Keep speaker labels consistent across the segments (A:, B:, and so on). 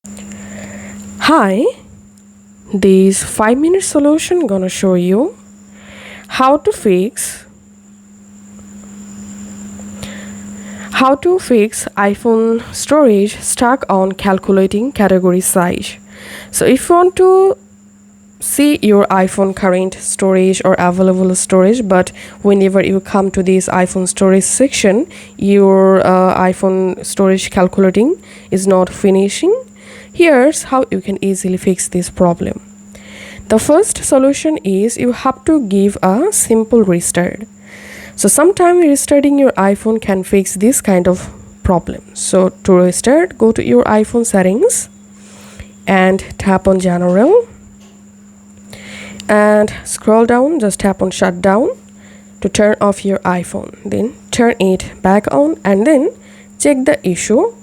A: Hi, this 5-minute solution gonna show you how to fix iPhone storage stuck on calculating category size. So if you want to see your iPhone current storage or available storage, but whenever you come to this iPhone storage section, your iPhone storage calculating is not finishing, here's how you can easily fix this problem. The first solution is you have to give a simple restart. So sometimes restarting your iPhone can fix this kind of problem. So to restart, go to your iPhone settings and tap on General and scroll down, just tap on Shutdown to turn off your iPhone. Then turn it back on and then check the issue.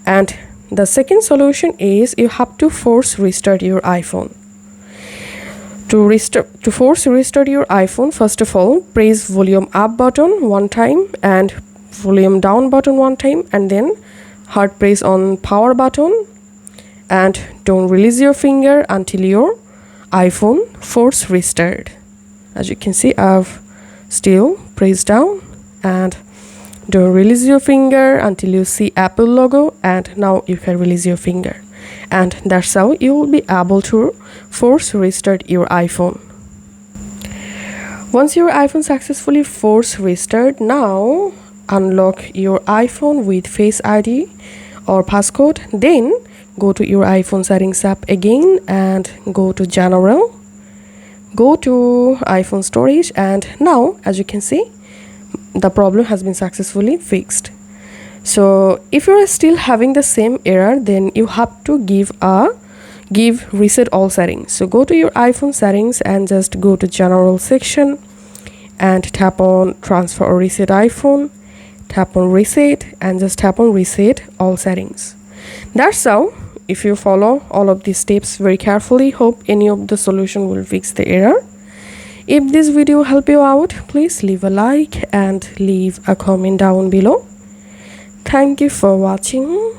A: And the second solution is you have to force restart your iPhone. To force restart your iPhone, first of all, press volume up button one time and volume down button one time, and then hard press on power button, and don't release your finger until your iPhone force restart. As you can see, I've still pressed down, and don't release your finger until you see Apple logo, and now you can release your finger. And that's how you will be able to force restart your iPhone. Once your iPhone successfully force restart, now unlock your iPhone with Face ID or passcode. Then go to your iPhone settings app again and go to General. Go to iPhone storage, and now as you can see, the problem has been successfully fixed. So if you are still having the same error, then you have to give reset all settings. So go to your iPhone settings and just go to General section and tap on Transfer or Reset iPhone, tap on Reset and just tap on Reset all settings. That's how. If you follow all of these steps very carefully, hope any of the solution will fix the error. If this video helped you out, please leave a like and leave a comment down below. Thank you for watching.